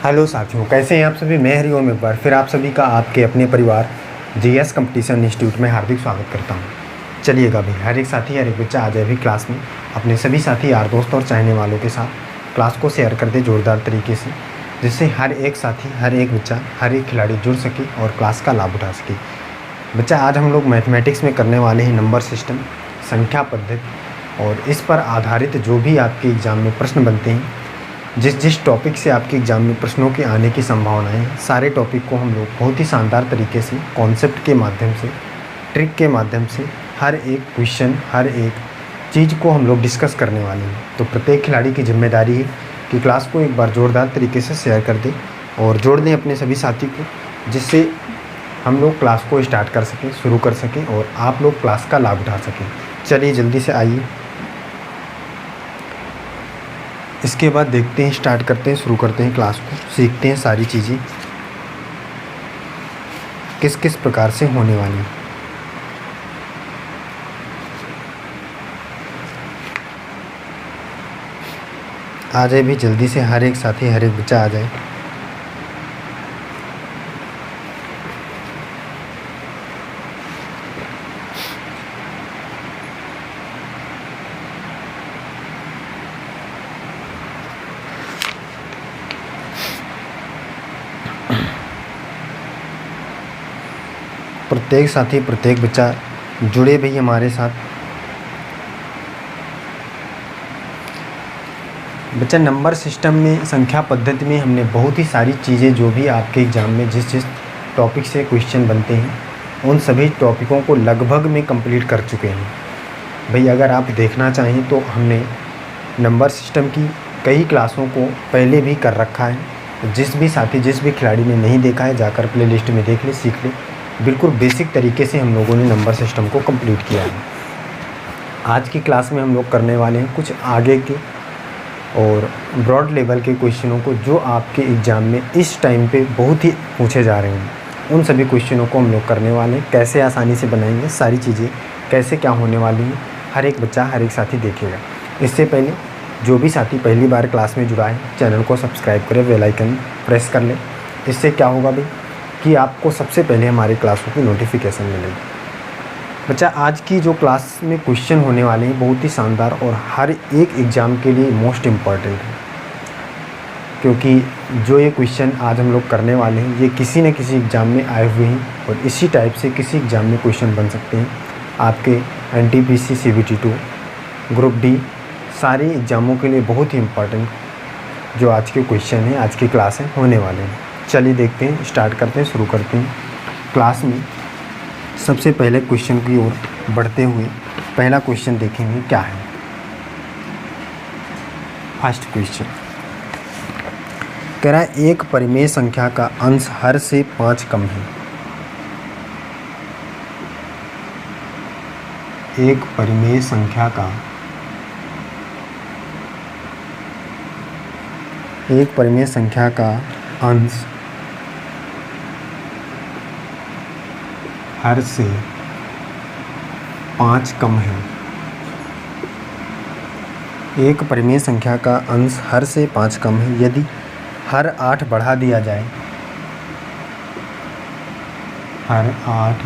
Hello साथियों, कैसे हैं आप सभी। मैं हरिओम एक बार फिर आप सभी का आपके अपने परिवार जीएस कंपटीशन इंस्टीट्यूट में हार्दिक स्वागत करता हूं। चलिएगा भाई, हर एक साथी हर एक बच्चा आ जाए भी क्लास में, अपने सभी साथी यार दोस्त और चाहने वालों के साथ क्लास को शेयर कर दे जोरदार तरीके से, जिससे हर एक साथी हर एक बच्चा हर एक खिलाड़ी जुड़ सके और क्लास का लाभ उठा सके। बच्चा, आज हम लोग मैथमेटिक्स में करने वाले हैं नंबर सिस्टम, संख्या पद्धति, और इस पर आधारित जो भी आपके एग्ज़ाम में प्रश्न बनते हैं, जिस टॉपिक से आपके एग्ज़ाम में प्रश्नों के आने की संभावनाएं हैं, सारे टॉपिक को हम लोग बहुत ही शानदार तरीके से कॉन्सेप्ट के माध्यम से, ट्रिक के माध्यम से, हर एक क्वेश्चन हर एक चीज़ को हम लोग डिस्कस करने वाले हैं। तो प्रत्येक खिलाड़ी की जिम्मेदारी है कि क्लास को एक बार ज़ोरदार तरीके से शेयर कर दें और जोड़ दें अपने सभी साथी को, जिससे हम लोग क्लास को स्टार्ट कर सकें, शुरू कर सकें और आप लोग क्लास का लाभ उठा सकें। चलिए जल्दी से आइए, इसके बाद देखते हैं, स्टार्ट करते हैं, शुरू करते हैं क्लास को, सीखते हैं सारी चीज़ें किस किस प्रकार से होने वाली हैं। आ जाए भी जल्दी से, हर एक साथी हर एक बच्चा आ जाए। प्रत्येक साथी प्रत्येक बच्चा जुड़े भी हमारे साथ। बच्चा, नंबर सिस्टम में संख्या पद्धति में हमने बहुत ही सारी चीज़ें, जो भी आपके एग्ज़ाम में जिस जिस टॉपिक से क्वेश्चन बनते हैं, उन सभी टॉपिकों को लगभग में कंप्लीट कर चुके हैं। भाई अगर आप देखना चाहें तो हमने नंबर सिस्टम की कई क्लासों को पहले भी कर रखा है। जिस भी साथी जिस भी खिलाड़ी ने नहीं देखा है, जाकर प्ले लिस्ट में देख ले, सीख ले। बिल्कुल बेसिक तरीके से हम लोगों ने नंबर सिस्टम को कंप्लीट किया है। आज की क्लास में हम लोग करने वाले हैं कुछ आगे के और ब्रॉड लेवल के क्वेश्चनों को, जो आपके एग्ज़ाम में इस टाइम पे बहुत ही पूछे जा रहे हैं। उन सभी क्वेश्चनों को हम लोग करने वाले हैं, कैसे आसानी से बनाएंगे, सारी चीज़ें कैसे क्या होने वाली हैं, हर एक बच्चा हर एक साथी देखेगा। इससे पहले जो भी साथी पहली बार क्लास में जुड़ा है, चैनल को सब्सक्राइब करें, बेल आइकन प्रेस कर लें। इससे क्या होगा भाई कि आपको सबसे पहले हमारी क्लासों की नोटिफिकेशन मिलेगी। बच्चा, आज की जो क्लास में क्वेश्चन होने वाले हैं बहुत ही शानदार और हर एक एग्ज़ाम के लिए मोस्ट इम्पॉर्टेंट है, क्योंकि जो ये क्वेश्चन आज हम लोग करने वाले हैं, ये किसी न किसी एग्ज़ाम में आए हुए हैं और इसी टाइप से किसी एग्ज़ाम में क्वेश्चन बन सकते हैं। आपके एनटीपीसी, CBT2, ग्रुप डी, सारे एग्ज़ामों के लिए बहुत ही इम्पॉर्टेंट जो आज के क्वेश्चन हैं, आज की क्लास है, होने वाले हैं। चलिए देखते हैं, स्टार्ट करते हैं, शुरू करते हैं क्लास में। सबसे पहले क्वेश्चन की ओर बढ़ते हुए पहला क्वेश्चन देखेंगे क्या है। फर्स्ट क्वेश्चन कह रहा है, एक परिमेय संख्या का अंश हर से 5 कम है। एक परिमेय संख्या का अंश हर से 5 कम है। एक परिमेय संख्या का अंश हर से 5 कम है यदि हर 8 बढ़ा दिया जाए, हर 8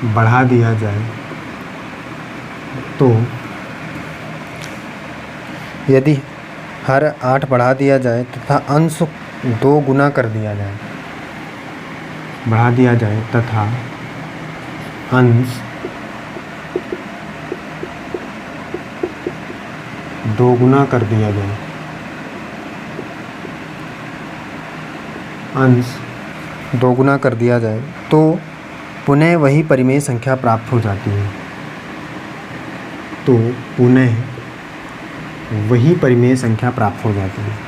बढ़ा दिया जाए तो, यदि हर 8 बढ़ा दिया जाए तथा अंश 2 गुना कर दिया जाए, बढ़ा दिया जाए तथा अंश 2 गुना कर दिया जाए, अंश 2 गुना कर दिया जाए तो पुनः वही परिमेय संख्या प्राप्त हो जाती है। तो पुनः वही परिमेय संख्या प्राप्त हो जाती है।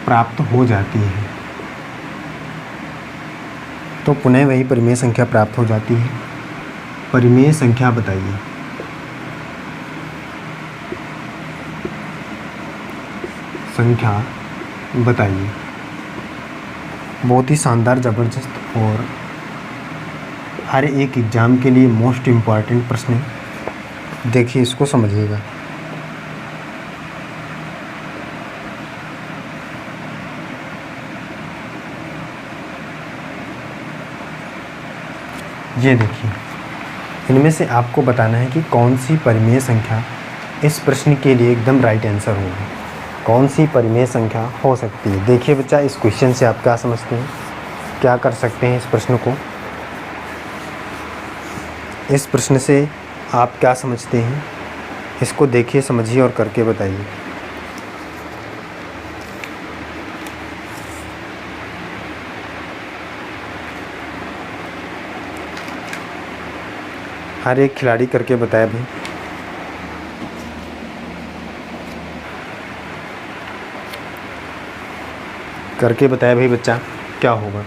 प्राप्त हो जाती है तो पुनः वही परिमेय संख्या प्राप्त हो जाती है। परिमेय संख्या बताइए। संख्या बताइए। बहुत ही शानदार, ज़बरदस्त और हर एक एग्ज़ाम के लिए मोस्ट इम्पॉर्टेंट प्रश्न है। देखिए इसको समझिएगा। ये देखिए, इनमें से आपको बताना है कि कौन सी परिमेय संख्या इस प्रश्न के लिए एकदम राइट आंसर होगी। कौन सी परिमेय संख्या हो सकती है। देखिए बच्चा, इस क्वेश्चन से आप क्या समझते हैं, क्या कर सकते हैं इस प्रश्न को। इस प्रश्न से आप क्या समझते हैं, इसको देखिए, समझिए और करके बताइए। हर एक खिलाड़ी करके बताया भाई। करके बताया भाई बच्चा, क्या होगा।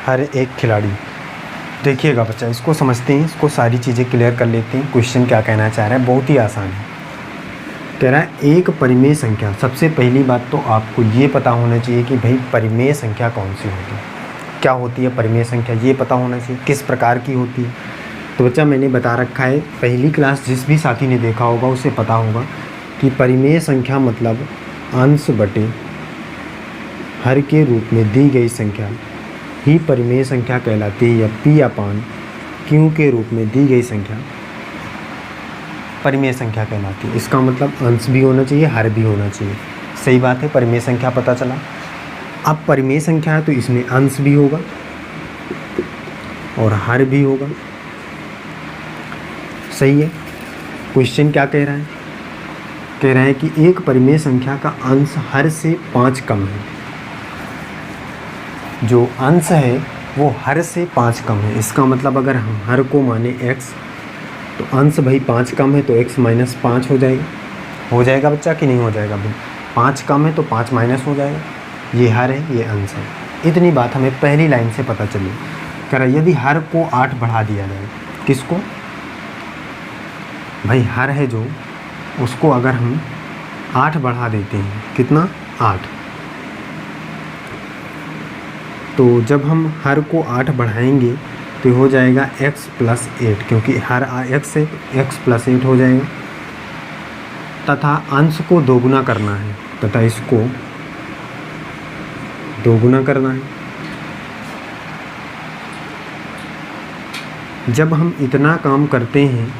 हर एक खिलाड़ी, देखिएगा बच्चा, इसको समझते हैं, इसको सारी चीज़ें क्लियर कर लेते हैं। क्वेश्चन क्या कहना चाह रहा है, बहुत ही आसान है। कह रहा है एक परिमेय संख्या। सबसे पहली बात तो आपको ये पता होना चाहिए कि भाई परिमेय संख्या कौन सी होती है, क्या होती है परिमेय संख्या, ये पता होना चाहिए किस प्रकार की होती है। तो बच्चा मैंने बता रखा है, पहली क्लास जिस भी साथी ने देखा होगा उसे पता होगा कि परिमेय संख्या मतलब अंश बटे हर के रूप में दी गई संख्या ही परिमेय संख्या कहलाती है, या पी अपान क्यू के रूप में दी गई संख्या परिमेय संख्या कहलाती है। इसका मतलब अंश भी होना चाहिए, हर भी होना चाहिए। सही बात है, परिमेय संख्या पता चला। अब परिमेय संख्या है तो इसमें अंश भी होगा और हर भी होगा। सही है। क्वेश्चन क्या कह रहा है, कह रहा है कि एक परिमेय संख्या का अंश हर से 5 कम है। जो अंश है वो हर से 5 कम है। इसका मतलब अगर हम हर को माने x, तो अंश भाई 5 कम है तो x माइनस 5 हो जाएगा। हो जाएगा बच्चा कि नहीं हो जाएगा भाई। 5 कम है तो 5 माइनस हो जाएगा। ये हर है, ये अंश है। इतनी बात हमें पहली लाइन से पता चली। कह रहा यदि हर को 8 बढ़ा दिया जाए, किसको भाई, हर है जो, उसको अगर हम 8 बढ़ा देते हैं, कितना 8, तो जब हम हर को 8 बढ़ाएंगे तो हो जाएगा x प्लस 8, क्योंकि हर x है, x प्लस 8 हो जाएगा। तथा अंश को दोगुना करना है, तथा इसको दोगुना करना है। जब हम इतना काम करते हैं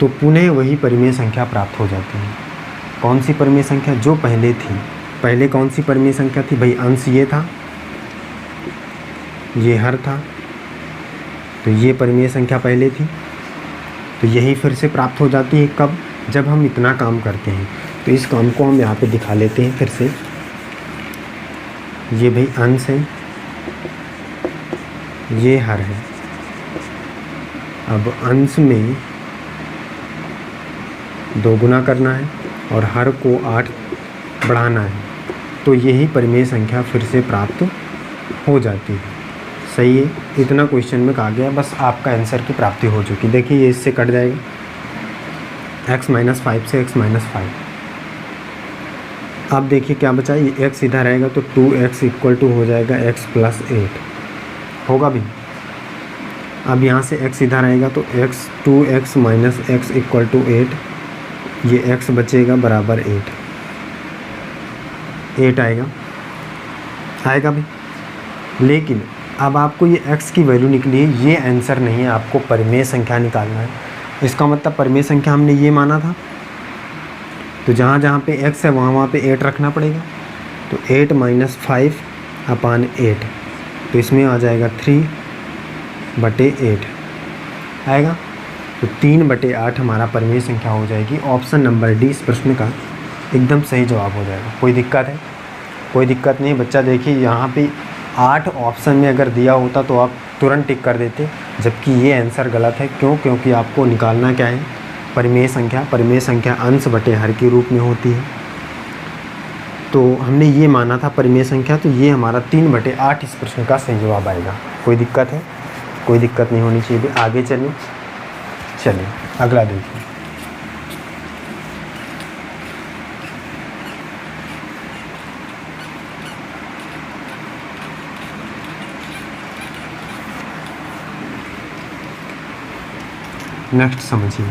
तो पुनः वही परिमेय संख्या प्राप्त हो जाती है। कौन सी परिमेय संख्या, जो पहले थी। पहले कौन सी परिमेय संख्या थी भाई, अंश ये था, ये हर था, तो ये परिमेय संख्या पहले थी, तो यही फिर से प्राप्त हो जाती है। कब, जब हम इतना काम करते हैं। तो इस काम को हम यहाँ पे दिखा लेते हैं फिर से। ये भाई अंश है, ये हर है। अब अंश में दोगुना करना है और हर को 8 बढ़ाना है, तो यही परिमेय संख्या फिर से प्राप्त हो जाती है। सही है। इतना क्वेश्चन में कहा गया, बस आपका आंसर की प्राप्ति हो चुकी। देखिए ये इससे कट जाएगा, x माइनस 5 से x माइनस 5। अब देखिए क्या बचा, ये x इधर रहेगा तो 2x इक्वल टू हो जाएगा x प्लस 8, होगा भी। अब यहाँ से x इधर आएगा तो 2x minus x equal to 8, ये x बचेगा बराबर 8 आएगा भी। लेकिन अब आपको ये x की वैल्यू निकली है, ये आंसर नहीं है, आपको परिमेय संख्या निकालना है। इसका मतलब परिमेय संख्या हमने ये माना था, तो जहाँ जहाँ पे x है वहाँ पे 8 रखना पड़ेगा। तो 8 माइनस 5 अपान 8, तो इसमें आ जाएगा 3/8 आएगा। तो 3/8 हमारा परिमेय संख्या हो जाएगी। ऑप्शन नंबर डी इस प्रश्न का एकदम सही जवाब हो जाएगा। कोई दिक्कत है? कोई दिक्कत नहीं बच्चा। देखिए यहाँ पे 8 ऑप्शन में अगर दिया होता तो आप तुरंत टिक कर देते, जबकि ये आंसर गलत है। क्यों? क्योंकि आपको निकालना क्या है, परिमेय संख्या। परिमेय संख्या अंश बटे हर के रूप में होती है। तो हमने ये माना था परिमेय संख्या, तो ये हमारा 3/8 इस प्रश्न का सही जवाब आएगा। कोई दिक्कत है? कोई दिक्कत नहीं होनी चाहिए। आगे चलिए अगला देखिए। नेक्स्ट समझिए।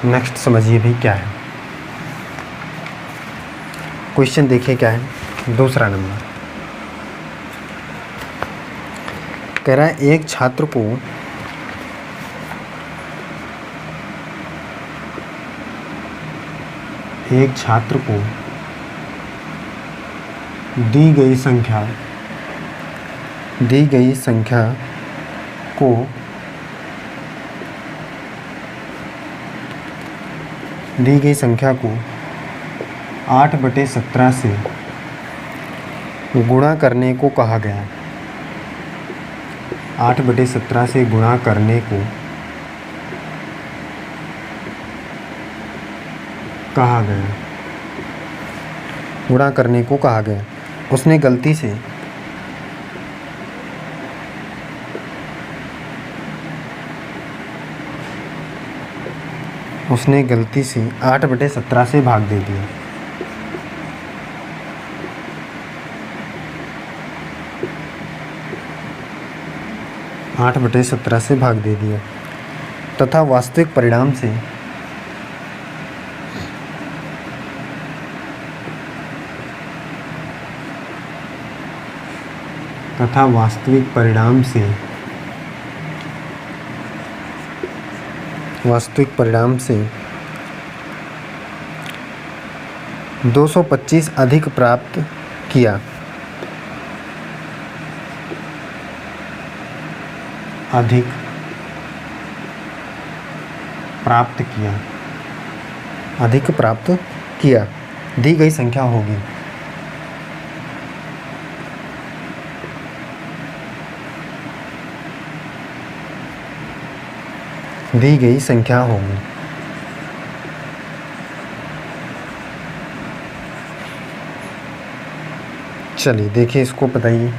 नेक्स्ट समझिए भी क्या है। क्वेश्चन देखिए क्या है। दूसरा नंबर कह रहा है एक छात्र को दी गई संख्या को 8/17 से गुणा करने को कहा गया। 8/17 से गुणा करने को कहा गया। उसने गलती से उसने गलती से 8/17 से भाग दे दिया। तथा वास्तविक परिणाम से 225 अधिक प्राप्त किया। अधिक प्राप्त किया दी गई संख्या होगी। चलिए देखिए इसको बताइए।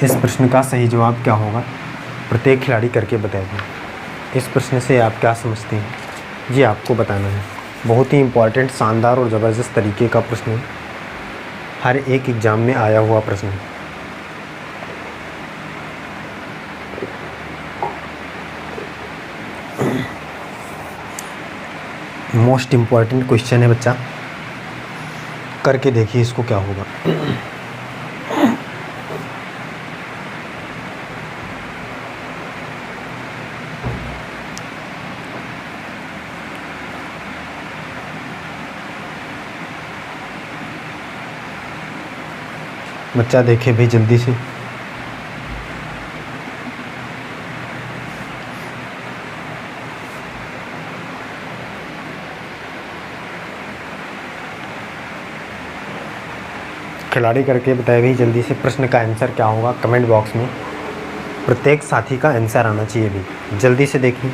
इस प्रश्न का सही जवाब क्या होगा प्रत्येक खिलाड़ी करके बताइए। इस प्रश्न से आप क्या समझते हैं ये आपको बताना है। बहुत ही इम्पोर्टेंट, शानदार और ज़बरदस्त तरीके का प्रश्न है। हर एक एग्ज़ाम में आया हुआ प्रश्न है। मोस्ट इम्पॉर्टेंट क्वेश्चन है बच्चा, करके देखिए इसको क्या होगा। बच्चा देखे भाई जल्दी से। खिलाड़ी करके बताए भाई जल्दी से प्रश्न का आंसर क्या होगा। कमेंट बॉक्स में प्रत्येक साथी का आंसर आना चाहिए भी। जल्दी से देखिए।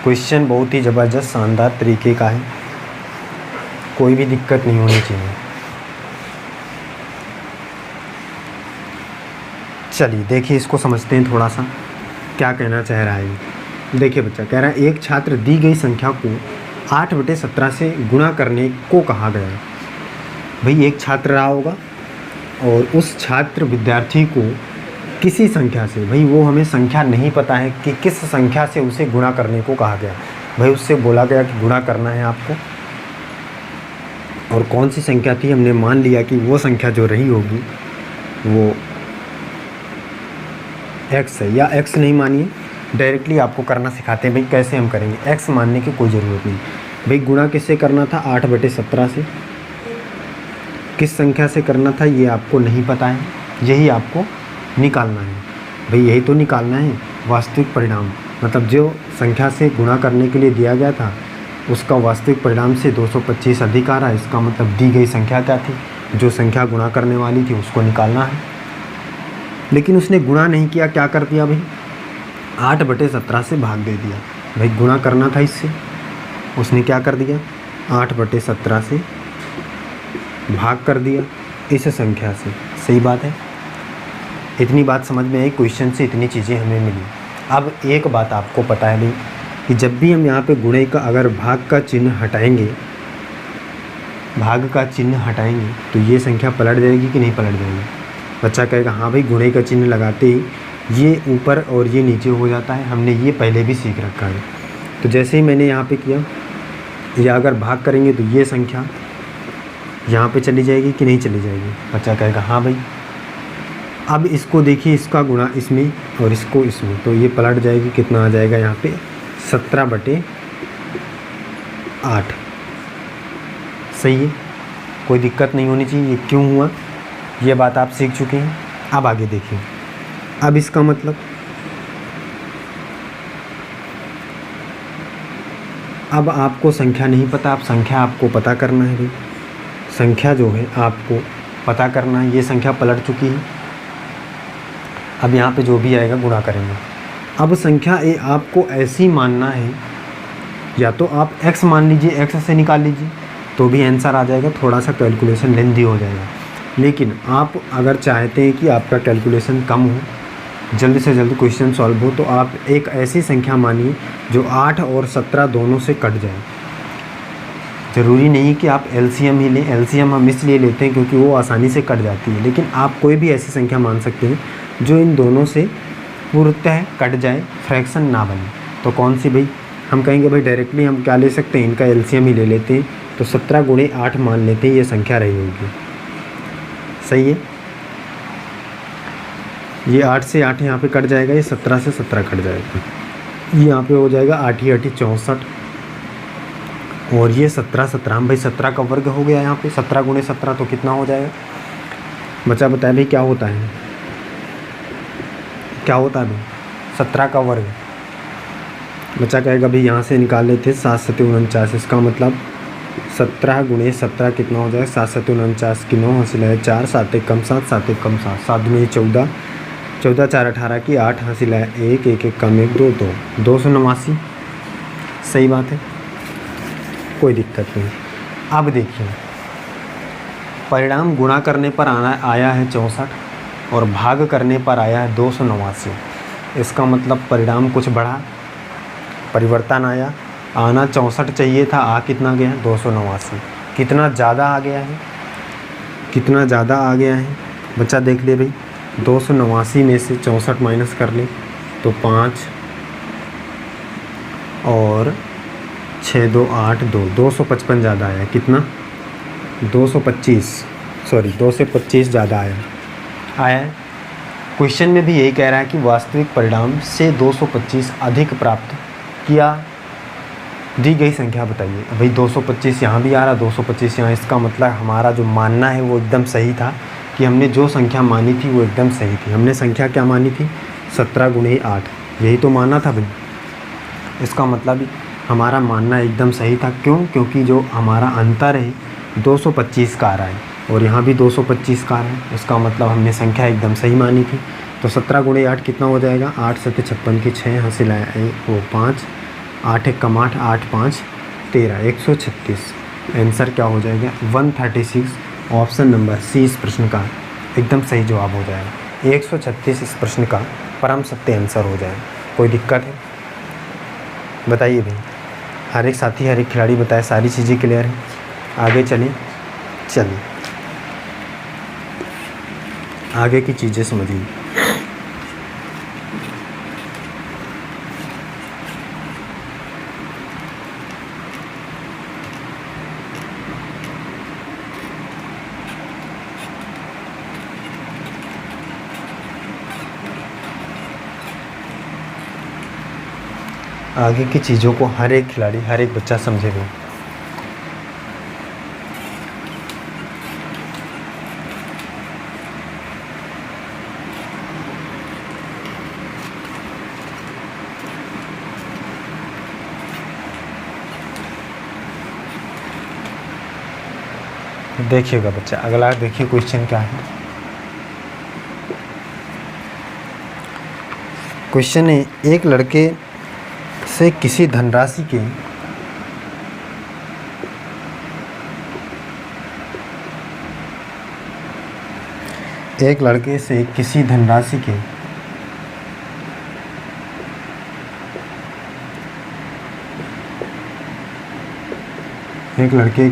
क्वेश्चन बहुत ही ज़बरदस्त शानदार तरीके का है, कोई भी दिक्कत नहीं होनी चाहिए। चलिए देखिए इसको समझते हैं थोड़ा सा क्या कहना चाह रहा है। देखिए बच्चा कह रहा है एक छात्र दी गई संख्या को 8/17 से गुणा करने को कहा गया। भाई एक छात्र रहा होगा और उस छात्र विद्यार्थी को किसी संख्या से, भाई वो हमें संख्या नहीं पता है कि किस संख्या से उसे गुणा करने को कहा गया। भाई उससे बोला गया कि गुणा करना है आपको, और कौन सी संख्या थी हमने मान लिया कि वो संख्या जो रही होगी वो x है, या x नहीं मानिए, डायरेक्टली आपको करना सिखाते हैं भाई कैसे हम करेंगे। x मानने की कोई ज़रूरत नहीं। भाई गुणा किससे करना था 8/17 से, किस संख्या से करना था ये आपको नहीं पता है, यही आपको निकालना है। भाई यही तो निकालना है वास्तविक परिणाम, मतलब जो संख्या से गुणा करने के लिए दिया गया था उसका वास्तविक परिणाम से 225 अधिक आ रहा है, इसका मतलब दी गई संख्या क्या थी, जो संख्या गुणा करने वाली थी उसको निकालना है। लेकिन उसने गुणा नहीं किया, क्या कर दिया भाई, 8/17 से भाग दे दिया। भाई गुणा करना था इससे, उसने क्या कर दिया, 8/17 से भाग कर दिया इस संख्या से। सही बात है, इतनी बात समझ में आई, क्वेश्चन से इतनी चीज़ें हमें मिली। अब एक बात आपको पता है भाई कि जब भी हम यहाँ पे गुणे का अगर भाग का चिन्ह हटाएंगे, भाग का चिन्ह हटाएंगे तो ये संख्या पलट जाएगी कि नहीं पलट जाएगी। बच्चा कहेगा हाँ भाई गुणे का चिन्ह लगाते ही ये ऊपर और ये नीचे हो जाता है, हमने ये पहले भी सीख रखा है। तो जैसे ही मैंने यहाँ पे किया, या अगर भाग करेंगे तो ये संख्या यहाँ पे चली जाएगी कि नहीं चली जाएगी। बच्चा कहेगा हाँ भाई। अब इसको देखिए, इसका गुणा इसमें और इसको इसमें, तो ये पलट जाएगी, कितना आ जाएगा यहाँ पे 17/8। सही है, कोई दिक्कत नहीं होनी चाहिए। ये क्यों हुआ, ये बात आप सीख चुके हैं। अब आगे देखिए, अब इसका मतलब अब आपको संख्या नहीं पता, अब संख्या आपको पता करना है भाई। संख्या जो है आपको पता करना है, ये संख्या पलट चुकी है। अब यहाँ पे जो भी आएगा गुणा करेंगे। अब संख्या ए आपको ऐसी मानना है, या तो आप x मान लीजिए, x से निकाल लीजिए तो भी आंसर आ जाएगा, थोड़ा सा कैलकुलेशन लेंथी हो जाएगा। लेकिन आप अगर चाहते हैं कि आपका कैलकुलेशन कम हो, जल्द से जल्द क्वेश्चन सॉल्व हो, तो आप एक ऐसी संख्या मानिए जो 8 और 17 दोनों से कट जाए। ज़रूरी नहीं कि आप एलसीएम ही लें, एलसीएम हम इसलिए लेते हैं क्योंकि वो आसानी से कट जाती है। लेकिन आप कोई भी ऐसी संख्या मान सकते हैं जो इन दोनों से पूर्णतः कट जाए, फ्रैक्शन ना बने। तो कौन सी भाई, हम कहेंगे भाई डायरेक्टली हम क्या ले सकते हैं, इनका एलसीएम ही ले लेते हैं। तो 17 × 8 मान लेते हैं, ये संख्या रही होगी। सही है, ये 8 से 8 यहाँ पे कट जाएगा, ये 17 से 17 कट जाएगा, ये यहाँ पे हो जाएगा 8 × 8 = 64, और ये 17 भाई 17 का वर्ग हो गया यहाँ पे। 17 × 17 तो कितना हो जाएगा। बच्चा बताए भाई क्या होता है, क्या होता है भाई 17 का वर्ग। बच्चा कहेगा भाई यहाँ से निकाल लेते 7 × 7 = 49। इसका मतलब 17 × 17 कितना हो जाएगा, 7 × 7 = 49 की 9 हासिल है 4, 7 × 1 = 7, 7 × 1 = 7, 7 × 14, 14 × 4 = 18 की 8 हासिल है 1, 1 × 1 = 1, 2, 2, 289। सही बात है, कोई दिक्कत नहीं। अब देखिए, परिणाम गुणा करने पर आया है 64 और भाग करने पर आया है 289। इसका मतलब परिणाम कुछ बढ़ा, परिवर्तन आया। आना 64 चाहिए था, आ कितना गया, 289। कितना ज़्यादा आ गया है, कितना ज़्यादा आ गया है बच्चा देख ले भाई। 289 में से 64 माइनस कर ले तो 5 और 6, 2, 8, 2, 255 ज़्यादा आया। कितना, 225, सॉरी 225 ज़्यादा आया है। क्वेश्चन में भी यही कह रहा है कि वास्तविक परिणाम से 225 अधिक प्राप्त किया, दी गई संख्या बताइए। भाई 225 यहाँ भी आ रहा, 225 यहाँ, इसका मतलब हमारा जो मानना है वो एकदम सही था कि हमने जो संख्या मानी थी वो एकदम सही थी। हमने संख्या क्या मानी थी, 17 × 8, यही तो मानना था भाई। इसका मतलब हमारा मानना एकदम सही था। क्यों, क्योंकि जो हमारा अंतर है 225 का आ रहा है और यहाँ भी 225 का आ रहा है। इसका मतलब हमने संख्या एकदम सही मानी थी। तो 17 × 8 कितना हो जाएगा, 8 × 7 = 56 की 6 हासिल है वो 5, 8 × 1 = 8, 8, 5, 13, 136। आंसर क्या हो जाएगा, 136। ऑप्शन नंबर सी इस प्रश्न का एकदम सही जवाब हो जाएगा। 136 इस प्रश्न का परम सत्य आंसर हो जाएगा। कोई दिक्कत है बताइए भाई। हर एक साथी, हर एक खिलाड़ी बताए सारी चीज़ें क्लियर हैं। आगे चलिए आगे की चीज़ें समझिए। आगे की चीज़ों को हर एक खिलाड़ी, हर एक बच्चा समझे भी। देखिएगा बच्चा, अगला देखिए क्वेश्चन क्या है। क्वेश्चन है, एक लड़के से किसी धनराशि के एक लड़के से किसी धनराशि के एक लड़के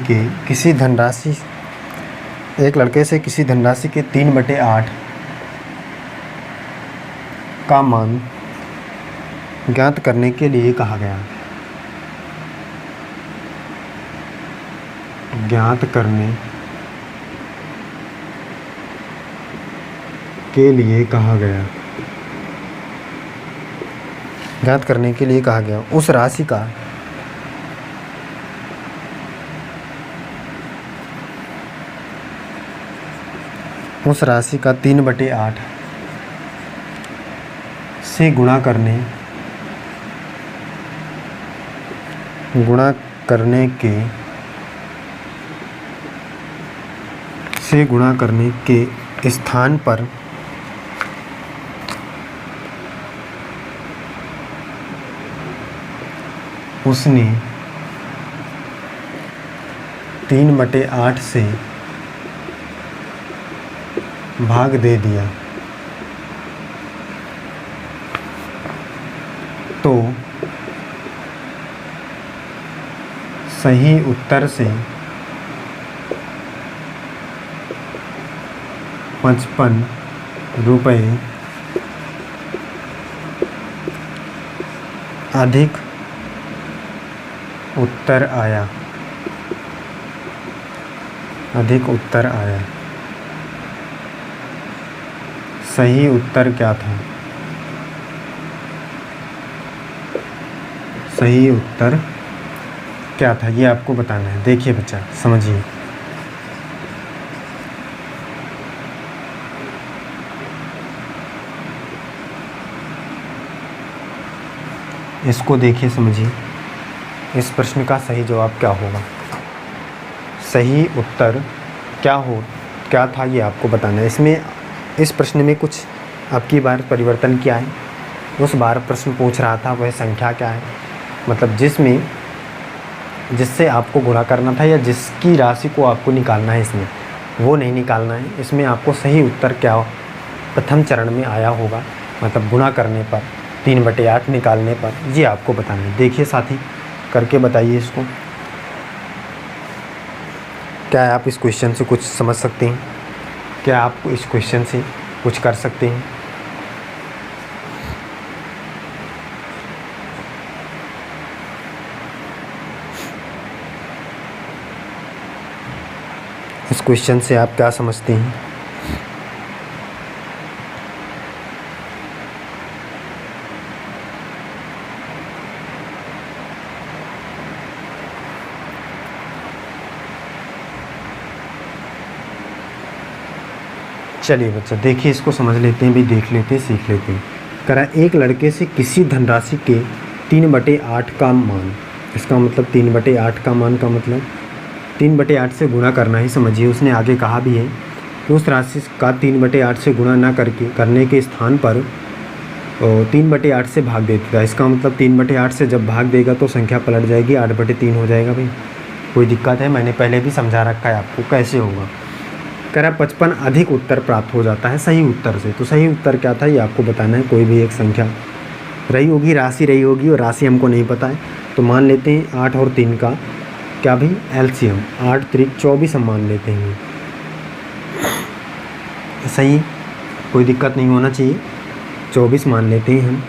से किसी धनराशि के 3/8 का मान ज्ञात करने के लिए कहा गया। ज्ञात करने के लिए कहा गया। ज्ञात करने के लिए कहा गया उस राशि का उस राशि का 3/8 से गुणा करने के स्थान पर उसने 3/8 से भाग दे दिया तो सही उत्तर से 55 रुपये अधिक उत्तर आया। सही उत्तर क्या था? सही उत्तर क्या था ये आपको बताना है। देखिए बच्चा, समझिए। इसको देखिए, समझिए। इस प्रश्न का सही जवाब क्या होगा? सही उत्तर क्या था ये आपको बताना है। इस प्रश्न में कुछ आपकी बार परिवर्तन किया है। उस बार प्रश्न पूछ रहा था वह संख्या क्या है, मतलब जिससे आपको गुणा करना था या जिसकी राशि को आपको निकालना है, इसमें वो नहीं निकालना है। इसमें आपको सही उत्तर क्या प्रथम चरण में आया होगा, मतलब गुणा करने पर 3/8 निकालने पर, ये आपको बताना है। देखिए साथी, करके बताइए इसको। क्या आप इस क्वेश्चन से कुछ समझ सकते हैं? क्या आप इस क्वेश्चन से कुछ कर सकते हैं? इस क्वेश्चन से आप क्या समझते हैं? चलिए बच्चा, देखिए इसको समझ लेते हैं भी, देख लेते हैं, सीख लेते हैं। करा एक लड़के से किसी धनराशि के 3/8 का मान, इसका मतलब 3/8 का मान का मतलब 3/8 से गुणा करना ही समझिए। उसने आगे कहा भी है कि उस राशि का 3/8 से गुणा ना करने के स्थान पर 3/8 से भाग देता है। इसका मतलब 3/8 से जब भाग देगा तो संख्या पलट जाएगी, 8/3 हो जाएगा। भाई कोई दिक्कत है? मैंने पहले भी समझा रखा है आपको कैसे होगा। कह रहा 55 अधिक उत्तर प्राप्त हो जाता है सही उत्तर से। तो सही उत्तर क्या था ये आपको बताना है। कोई भी एक संख्या रही होगी, राशि रही होगी, और राशि हमको नहीं पता है, तो मान लेते हैं 8 और 3 का क्या भाई एलसीएम, 8 3 24 हम मान लेते हैं। सही, कोई दिक्कत नहीं होना चाहिए। 24 मान लेते हैं हम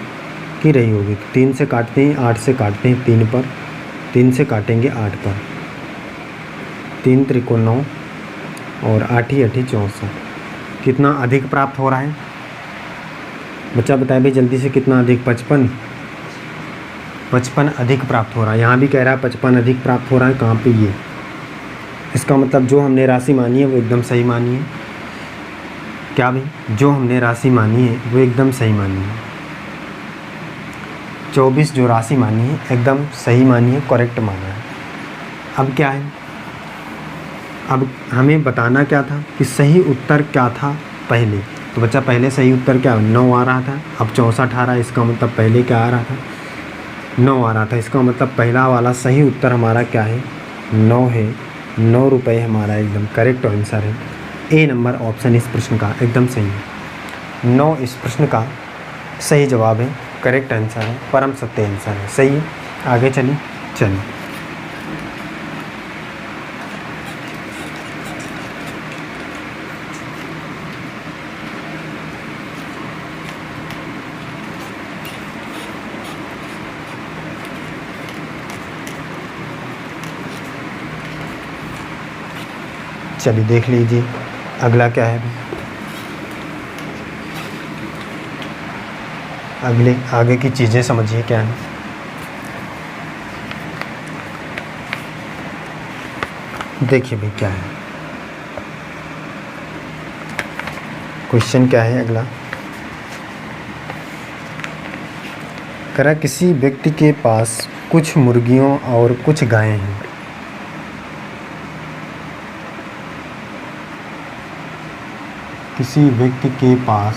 कि रही होगी। 3 से काटते हैं, 8 से काटते हैं 3 पर, 3 से काटेंगे 8 पर, 3 त्रिकोण 9 और 8 ही 8 64। कितना अधिक प्राप्त हो रहा है बच्चा बताए भाई जल्दी से, कितना अधिक? 55 अधिक प्राप्त हो रहा है। यहाँ भी कह रहा है 55 अधिक प्राप्त हो रहा है। कहाँ पे? ये इसका मतलब जो हमने राशि मानी है वो एकदम सही मानी है। क्या भाई? जो हमने राशि मानी है वो एकदम सही मानी है। 24 जो राशि मानी है एकदम सही मानी है, करेक्ट माना है। अब क्या है, अब हमें बताना क्या था कि सही उत्तर क्या था पहले। तो बच्चा पहले सही उत्तर क्या 9 आ रहा था, अब 64 आ रहा है, इसका मतलब पहले क्या आ रहा था 9 आ रहा था। इसका मतलब पहला वाला सही उत्तर हमारा क्या है 9 है। 9 रुपये हमारा एकदम करेक्ट आंसर है। ए नंबर ऑप्शन इस प्रश्न का एकदम सही है। 9 इस प्रश्न का सही जवाब है, करेक्ट आंसर है, परम सत्य आंसर है। सही है, आगे चलिए। चलिए देख लीजिए अगला क्या है। आगे की चीज़ें समझिए क्या है। देखिए भाई क्या है क्वेश्चन, क्या है अगला। करा किसी व्यक्ति के पास कुछ मुर्गियों और कुछ गायें हैं। किसी व्यक्ति के पास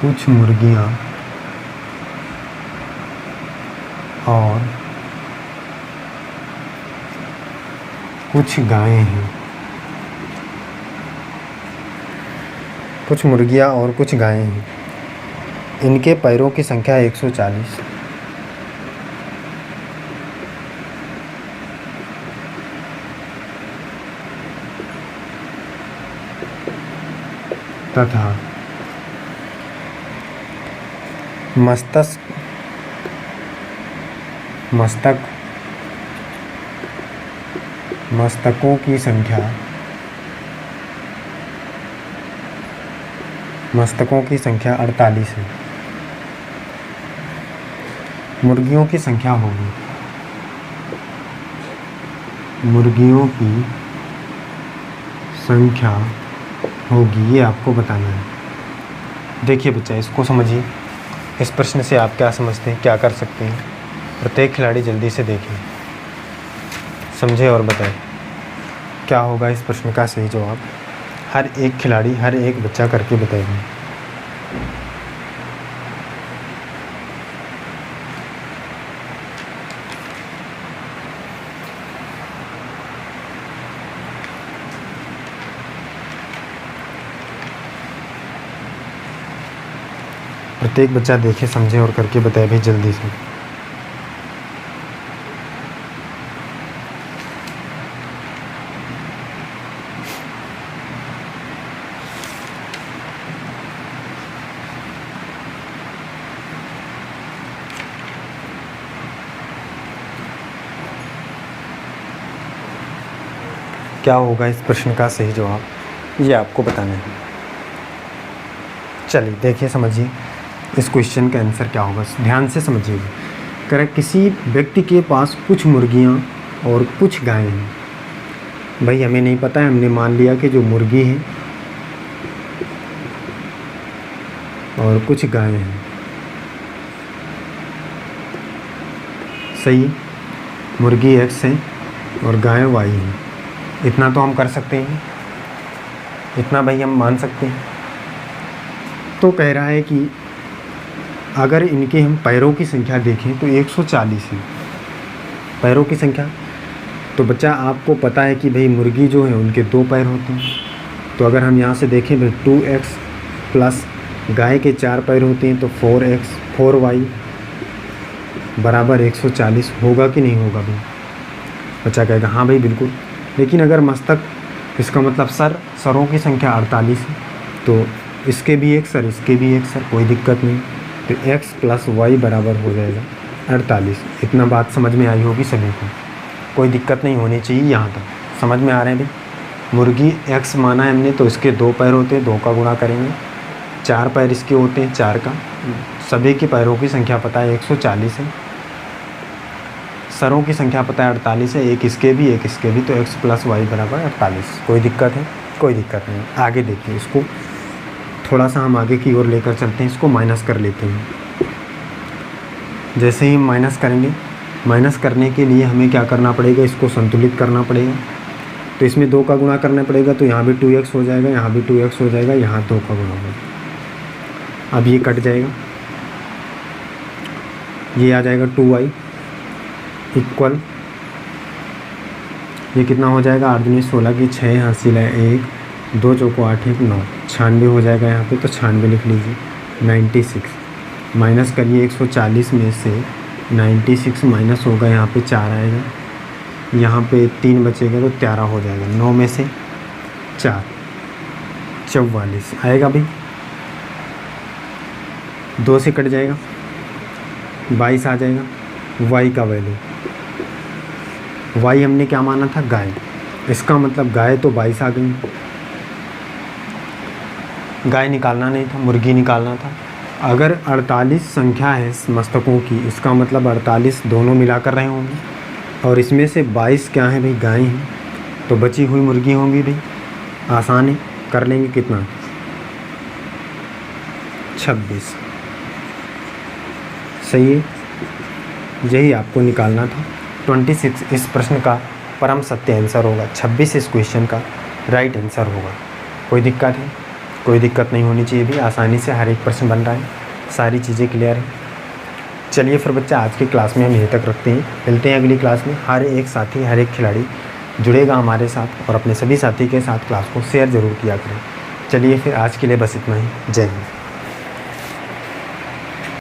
कुछ मुर्गियां और कुछ गायें हैं। कुछ मुर्गियां और कुछ गायें हैं। इनके पैरों की संख्या 140 तथा मस्तकों की संख्या 48 है। मुर्गियों की संख्या होगी ये आपको बताना है। देखिए बच्चा इसको समझिए। इस प्रश्न से आप क्या समझते हैं, क्या कर सकते हैं। प्रत्येक खिलाड़ी जल्दी से देखें, समझे और बताएं क्या होगा इस प्रश्न का सही जवाब। हर एक खिलाड़ी, हर एक बच्चा करके बताएगा। प्रत्येक बच्चा देखे, समझे और करके बताए भाई जल्दी से। क्या होगा इस प्रश्न का सही जवाब, ये आपको बताना है। चलिए देखिए, समझिए इस क्वेश्चन का आंसर क्या होगा, ध्यान से समझिएगा। करेक्ट, किसी व्यक्ति के पास कुछ मुर्गियां और कुछ गायें हैं। भाई हमें नहीं पता है, हमने मान लिया कि जो मुर्गी है और कुछ गायें हैं। सही, मुर्गी X है और गाय Y है। इतना तो हम कर सकते हैं, इतना भाई हम मान सकते हैं। तो कह रहा है कि अगर इनके हम पैरों की संख्या देखें तो 140 है पैरों की संख्या। तो बच्चा आपको पता है कि भाई मुर्गी जो है उनके 2 पैर होते हैं। तो अगर हम यहाँ से देखें भाई 2x प्लस गाय के 4 पैर होते हैं तो 4y बराबर 140 होगा कि नहीं होगा भाई। बच्चा कहेगा हाँ भाई बिल्कुल। लेकिन अगर मस्तक, इसका मतलब सरों की संख्या 48 है, तो इसके भी एक सर, इसके भी एक सर, कोई दिक्कत नहीं। तो x प्लस वाई बराबर हो जाएगा 48। इतना बात समझ में आई होगी सभी को, कोई दिक्कत नहीं होनी चाहिए। यहाँ तक समझ में आ रहे हैं भाई। मुर्गी x माना है हमने, तो इसके 2 पैर होते हैं, 2 का गुणा करेंगे। 4 पैर इसके होते हैं, 4 का। सभी के पैरों की संख्या पता है 140 है। सरों की संख्या पता है 48 है, एक इसके भी एक इसके भी। तो x प्लस वाई बराबर 48। कोई दिक्कत है? कोई दिक्कत नहीं। आगे देखिए इसको, थोड़ा सा हम आगे की ओर लेकर चलते हैं, इसको माइनस कर लेते हैं। जैसे ही माइनस करेंगे, माइनस करने के लिए हमें क्या करना पड़ेगा, इसको संतुलित करना पड़ेगा। तो इसमें 2 का गुणा करना पड़ेगा, तो यहाँ भी 2x हो जाएगा, यहाँ भी 2x हो जाएगा, यहाँ 2 का गुणा होगा। अब ये कट जाएगा, ये आ जाएगा 2y इक्वल, ये कितना हो जाएगा, 8 दूनी 16 की 6 हासिल है 1, 2 चौको 8 1 9, 96 हो जाएगा यहाँ पे, तो 96 लिख लीजिए। 96 माइनस करिए 140 में से 96 माइनस होगा, यहाँ पे 4 आएगा, यहाँ पे 3 बचेगा तो 13 हो जाएगा। 9 में से 4 44 आएगा भाई, 2 से कट जाएगा, 22 आ जाएगा। y का वैल्यू, y हमने क्या माना था, गाय, इसका मतलब गाय तो 22 आ गई। गाय निकालना नहीं था, मुर्गी निकालना था। अगर 48 संख्या है मस्तकों की, इसका मतलब 48 दोनों मिलाकर रहे होंगे, और इसमें से 22 क्या है भाई, गाय हैं, तो बची हुई मुर्गी होंगी भाई। आसान है, कर लेंगे। कितना, 26। सही है, यही आपको निकालना था। 26 इस प्रश्न का परम सत्य आंसर होगा। 26 इस क्वेश्चन का राइट आंसर होगा। कोई दिक्कत है, कोई दिक्कत नहीं होनी चाहिए भी, आसानी से हर एक प्रश्न बन रहा है, सारी चीज़ें क्लियर हैं। चलिए फिर बच्चा, आज की क्लास में हम यहीं तक रखते हैं, मिलते हैं अगली क्लास में। हर एक साथी, हर एक खिलाड़ी जुड़ेगा हमारे साथ, और अपने सभी साथी के साथ क्लास को शेयर ज़रूर किया करें। चलिए फिर आज के लिए बस इतना ही। जय हिंद।